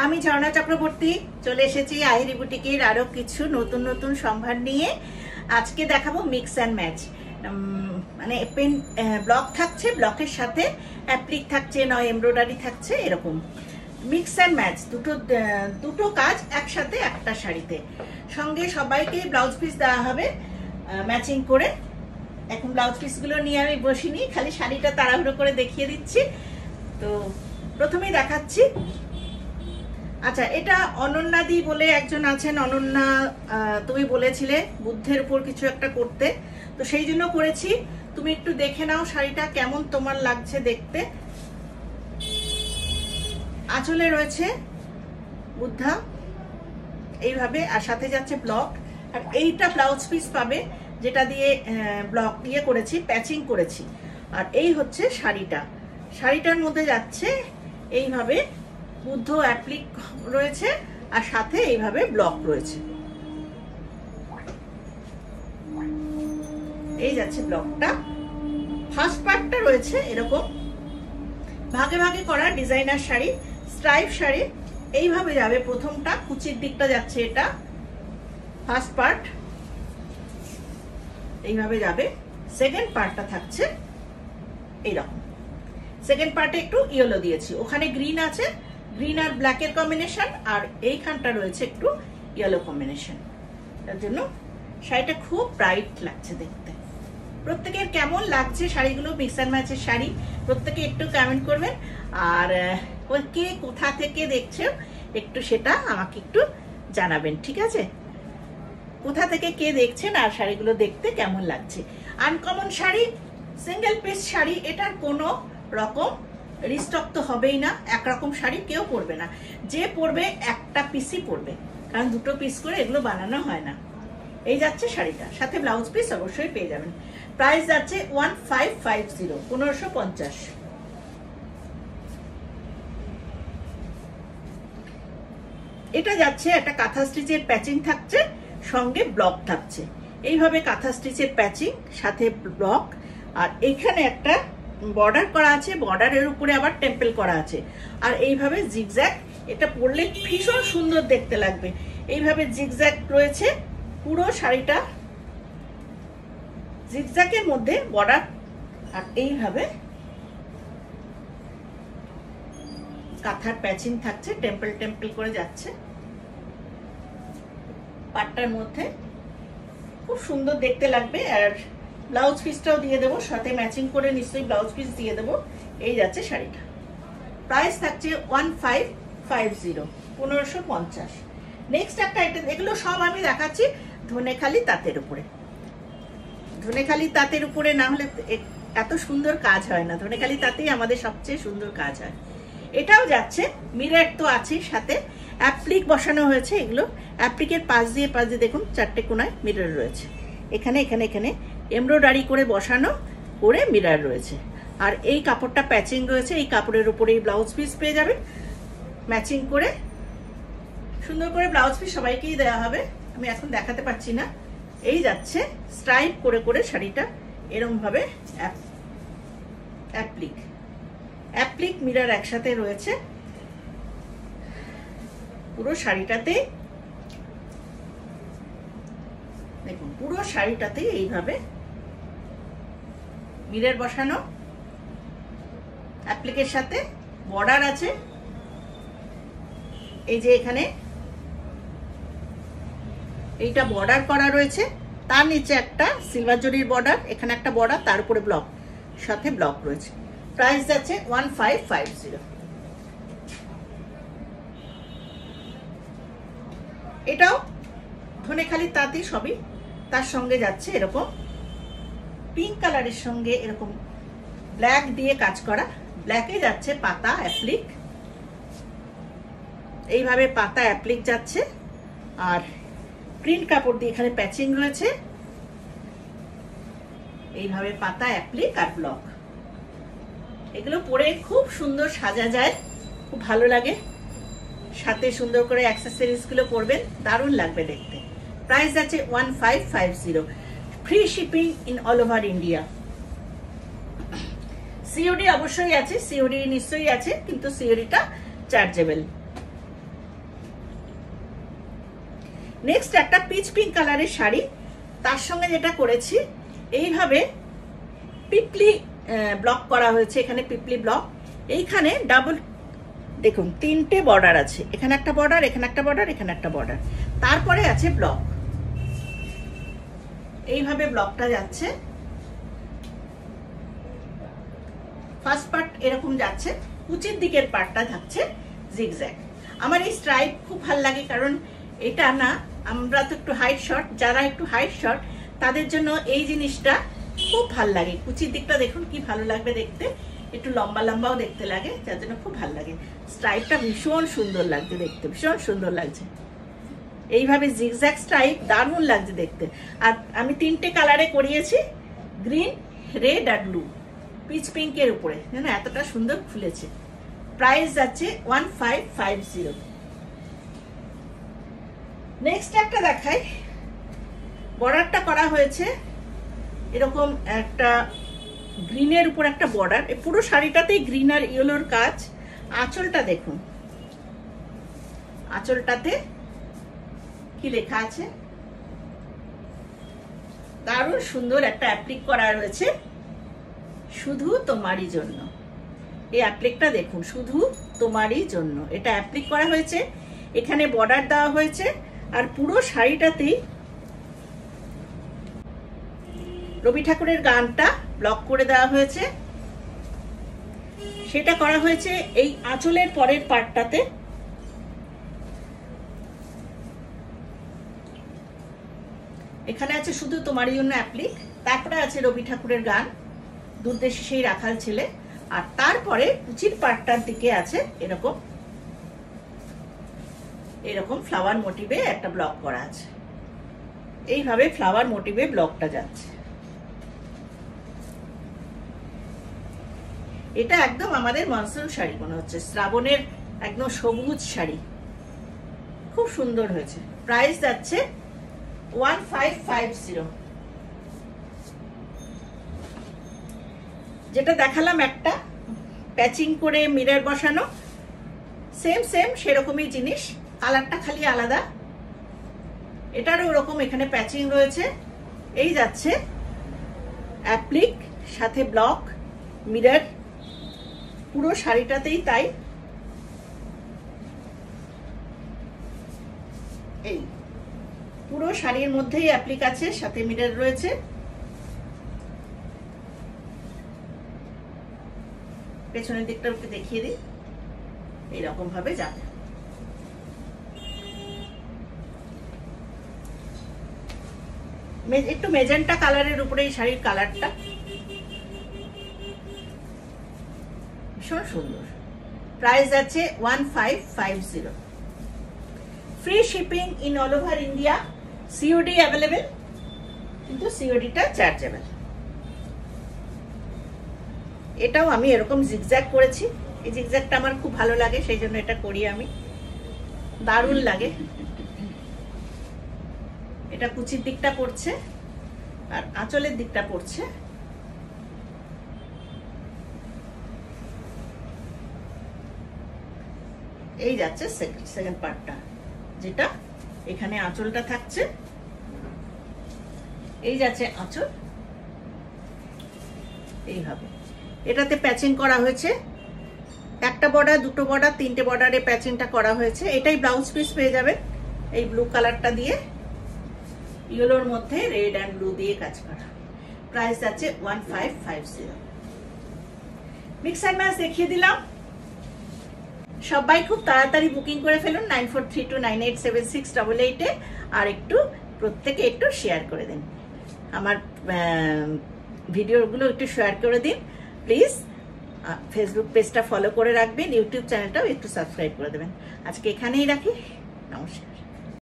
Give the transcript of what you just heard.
আমি ঝর্ণা চক্রবর্তী চলে এসেছি আহিরি বুটিকের আরো কিছু নতুন নতুন সম্ভার নিয়ে। আজকে দেখাবো মিক্স অ্যান্ড ম্যাচ, মানে পেন ব্লক থাকছে, ব্লকের সাথে অ্যাপ্লিক থাকছে, নয় এমব্রয়ডারি থাকছে, এরকম মিক্স অ্যান্ড ম্যাচ দুটো কাজ একসাথে একটা শাড়িতে। সঙ্গে সবাইকে ব্লাউজ পিস দেওয়া হবে ম্যাচিং করে। এখন ব্লাউজ পিসগুলো নিয়ে আমি বসিনি, খালি শাড়িটা তাড়াহুড়ো করে দেখিয়ে দিচ্ছি। তো প্রথমেই দেখাচ্ছি। আচ্ছা, এটা অনন্যাদি বলে একজন আছেন। অনন্যা, তুমি বলেছিলে বুদ্ধের উপর কিছু একটা করতে, তো সেই জন্য করেছি। তুমি একটু দেখে নাও শাড়িটা কেমন তোমার লাগছে দেখতে। আঁচলে রয়েছে বুদ্ধা এইভাবে, আর সাথে যাচ্ছে ব্লক। আর এইটা ব্লাউজ পিস পাবে, যেটা দিয়ে ব্লক দিয়ে করেছি, প্যাচিং করেছি। আর এই হচ্ছে শাড়িটা। শাড়িটার মধ্যে যাচ্ছে এইভাবে বুদ্ধ অ্যাপ্লিক রয়েছে, আর সাথে এইভাবে ব্লক রয়েছে। এই যাচ্ছে ব্লকটা। ফার্স্ট পার্টটা রয়েছে এরকম ভাগে ভাগে করা ডিজাইনার শাড়ি, স্ট্রাইপ শাড়ি। এইভাবে যাবে প্রথমটা, কুচির দিকটা যাচ্ছে, এটা ফার্স্ট পার্ট এইভাবে যাবে। সেকেন্ড পার্টটা থাকছে এইরকম। সেকেন্ড পার্টে একটু ইয়েলো দিয়েছি, ওখানে গ্রিন আছে, গ্রিন আর ব্ল্যাকের কম্বিনেশন, আর এইখানটা রয়েছে একটু ইয়েলো কম্বিনেশন। তার জন্য শাড়িটা খুব ব্রাইট লাগছে দেখতে। প্রত্যেকের কেমন লাগছে শাড়িগুলো, মিক্স অ্যান্ড ম্যাচের শাড়ি, প্রত্যেকে একটু কমেন্ট করবেন। আর কে কোথা থেকে দেখছে একটু সেটা আমাকে একটু জানাবেন, ঠিক আছে? কোথা থেকে কে দেখছেন আর শাড়িগুলো দেখতে কেমন লাগছে। Uncommon sari, single piece sari, এটার কোনো রকম রিস্টক তো হবেই না। একরকম শাড়ি কেউ পরবে না, যে পরবে একটা পিসই পরবে, কারণ দুটো পিস করে এগুলো বানানো হয় না। এই যাচ্ছে শাড়িটা, সাথে ব্লাউজ পিস অবশ্যই পেয়ে যাবেন। প্রাইস যাচ্ছে 1550, 1550। এটা যাচ্ছে একটা কাঁথা স্টিচের প্যাচিং থাকছে, সঙ্গে ব্লক থাকছে। এইভাবে কাঁথা স্টিচের প্যাচিং, সাথে ব্লক। আর এইখানে একটা বর্ডার করা আছে, বর্ডারের উপরে আবার টেম্পল করা আছে। আর এইভাবে জিগজ্যাগ, এটা পরলে ভীষণ সুন্দর দেখতে লাগবে। এইভাবে জিগজ্যাগ রয়েছে পুরো শাড়িটা, জিগজ্যাগের মধ্যে বর্ডার। আর এইভাবে কাঁথার প্যাচিং থাকছে, টেম্পল টেম্পল করে যাচ্ছে পাটটার মধ্যে, খুব সুন্দর দেখতে লাগবে। আর ব্লাউজ পিসটাও দিয়ে দেবো সাথে, ম্যাচিং করে নিশ্চয়ই ব্লাউজ পিস দিয়ে দেবো। এই যাচ্ছে শাড়িটা। প্রাইস থাকছে 1550, 1550। নেক্সট একটা আইটেম, এগুলো সব আমি দেখাচ্ছি ধনেখালি তাঁতের উপরে। ধনেখালি তাঁতের উপরে না হলে এত সুন্দর কাজ হয় না, ধনেখালি তাঁতেই আমাদের সবচেয়ে সুন্দর কাজ হয়। এটাও যাচ্ছে, মিরর তো আছে, সাথে অ্যাপ্লিক বসানো হয়েছে। এগুলো অ্যাপ্লিকের পাশ দিয়ে দেখুন চারটে কোনায় মিরর রয়েছে। এখানে এখানে এখানে এমব্রয়ডারি করে বসানো করে মিরর রয়েছে। আর এই কাপড়টা প্যাচিং রয়েছে, এই কাপড়ের উপরে এই ব্লাউজ পিস পেয়ে যাবেন ম্যাচিং করে। সুন্দর করে ব্লাউজ পিস সবাইকেই দেওয়া হবে, আমি এখন দেখাতে পারছি না। এই যাচ্ছে স্ট্রাইপ করে করে শাড়িটা, এরকম ভাবে অ্যাপ্লিক মিরর একসাথে রয়েছে পুরো শাড়িটাতে। দেখুন পুরো শাড়িটাতে এইভাবে মিরর বসানো, অ্যাপ্লিকের সাথে বর্ডার আছে। এই যে এখানে এইটা বর্ডার করা রয়েছে, তার নিচে একটা সিলভার জরির বর্ডার, এখানে একটা বর্ডার, তার উপরে ব্লক, সাথে ব্লক রয়েছে। প্রাইস যাচ্ছে 1550। এটাও ধনেখালি তাঁতি সবই। তার সঙ্গে যাচ্ছে এরকম পিঙ্ক কালারের সঙ্গে এরকম ব্ল্যাক দিয়ে কাজ করা, ব্ল্যাকে যাচ্ছে পাতা অ্যাপ্লিক। এইভাবে পাতা অ্যাপ্লিক যাচ্ছে, আর প্রিন্ট কাপড় দিয়ে এখানে প্যাচিং রয়েছে। এইভাবে পাতা অ্যাপ্লিক আর ব্লক, এগুলো পরে খুব সুন্দর সাজা যায়, খুব ভালো লাগে। সাথে সুন্দর করে অ্যাক্সেসরিজ গুলো পরবেন, দারুণ লাগবে দেখতে। প্রাইস আছে 1550, free shipping in all over India. COD অবশ্যই আছে, সিওডি নিশ্চয়ই আছে, কিন্তু সিওডিটা চার্জেবল। নেক্সট একটা পিচ পিঙ্ক কালারের শাড়ি, তার সঙ্গে যেটা করেছি এইভাবে পিপলি ব্লক করা হয়েছে, এখানে পিপলি ব্লক, এইখানে ডাবল দেখুন 3টে বর্ডার আছে, এখানে একটা বর্ডার, এখানে একটা বর্ডার, এখানে একটা বর্ডার, তারপরে আছে ব্লক, এইভাবে ব্লকটা যাচ্ছে। ফার্স্ট পার্ট এরকম যাচ্ছে, কুচির দিকের পার্টটা থাকছে জিগজ্যাগ। আমার এই স্ট্রাইপ খুব ভালো লাগে, কারণ এটা না, আমরা তো একটু হাইট শর্ট, যারা একটু হাইট শর্ট তাদের জন্য এই জিনিসটা খুব ভালো লাগে। কুচির দিকটা দেখুন কি ভালো লাগবে দেখতে, একটু লম্বা লম্বাও দেখতে লাগে, যার জন্য খুব ভালো লাগে। স্ট্রাইপটা ভীষণ সুন্দর লাগছে দেখতে, ভীষণ সুন্দর লাগছে। এইভাবে জিগজ্যাগ স্ট্রাইপ দারুণ লাগছে দেখতে। আর আমি 3টে কালারে করিয়েছি, গ্রিন, রেড আর ব্লু, পিচ পিঙ্কের উপরে, জানো এতটা সুন্দর খুলেছে। প্রাইস যাচ্ছে 1550। নেক্সট একটা দেখাই, বর্ডারটা করা হয়েছে এরকম একটা গ্রিনের উপর একটা বর্ডার, পুরো শাড়িটাতেই গ্রিন আর ইয়েলোর কাজ। আঁচলটা দেখুন, আঁচলটাতে কি লেখা আছে, দারুণ সুন্দর একটা অ্যাপ্লিক করা রয়েছে, শুধু তোমারই জন্য। এই অ্যাপ্লিকটা দেখুন, শুধু তোমারই জন্য, এটা অ্যাপ্লিক করা হয়েছে, এখানে বর্ডার দেওয়া হয়েছে, আর পুরো শাড়িটাতেই রবি ঠাকুরের গানটা ব্লক করে দেওয়া হয়েছে। সেটা করা হয়েছে এই আঁচলের পরের পার্টটাতে। এখানে আছে শুধু তোমারই জন্য অ্যাপ্লিক, তারপরে আছে রবি ঠাকুরের গান, দুর্দেশে সেই রাখাল ছেলে, আর তারপরে কুচির পার্টটার দিকে আছে এরকম এরকম ফ্লাওয়ার মোটিভে একটা ব্লক করা আছে। এইভাবে ফ্লাওয়ার মোটিভে ব্লকটা যাচ্ছে। এটা একদম আমাদের মনসুন শাড়ি মনে হচ্ছে, শ্রাবণের একদম সবুজ শাড়ি, খুব সুন্দর হয়েছে। প্রাইস যাচ্ছে 1550। যেটা দেখালাম একটা প্যাচিং করে মিরর বসানো, সেম সেম সেরকমই জিনিস, কালারটা খালি আলাদা। এটারও ওরকম এখানে প্যাচিং রয়েছে। এই যাচ্ছে অ্যাপ্লিক, সাথে ব্লক, মিরর, পুরো শাড়িটাতেই তাই। এই পুরো শাড়ির মধ্যেই অ্যাপ্লিক আছে, সাথে মিরর রয়েছে। পেছনের দিকটা একটু দেখিয়ে দিই, এইরকম ভাবে যাবে। একটু মেজেন্টা কালারের উপরে এই শাড়ির কালারটা ভীষণ সুন্দর। প্রাইস আছে 1550। Free shipping in all over India, COD available, কিন্তু সিওডিটা চার্জেবল। এটাও আমি এরকম জিগজ্যাগ করেছি, এই জিগজ্যাগটা আমার খুব ভালো লাগে, সেই জন্য এটা করি আমি, দারুণ লাগে। এটা কুচির দিকটা পড়ছে আর আঁচলের দিকটা পড়ছে। এই যাচ্ছে সেকেন্ড পার্টটা, যেটা এখানে আঁচলটা থাকছে। এই যাচ্ছে আঁচল, এইভাবে এটাতে প্যাচিং করা হয়েছে, একটা বর্ডার, দুটো বর্ডার, 3টে বর্ডারে প্যাচিংটা করা হয়েছে। এটাই ব্লাউজ পিস পেয়ে যাবে, এই ব্লু কালারটা দিয়ে, ইয়েলোর মধ্যে রেড অ্যান্ড ব্লু দিয়ে কাজ করা। প্রাইস আছে 1550। মিক্স অ্যান্ড ম্যাচ দেখিয়ে দিলাম। সবাই খুব তাড়াতাড়ি বুকিং করে ফেলুন 9432987688 আর একটু প্রত্যেকে একটু শেয়ার করে দিন, আমার ভিডিওগুলো একটু শেয়ার করে দিন প্লিজ। ফেসবুক পেজটা ফলো করে রাখবেন, ইউটিউব চ্যানেলটাও একটু সাবস্ক্রাইব করে দেবেন। আজকে এখানেই রাখি, নমস্কার।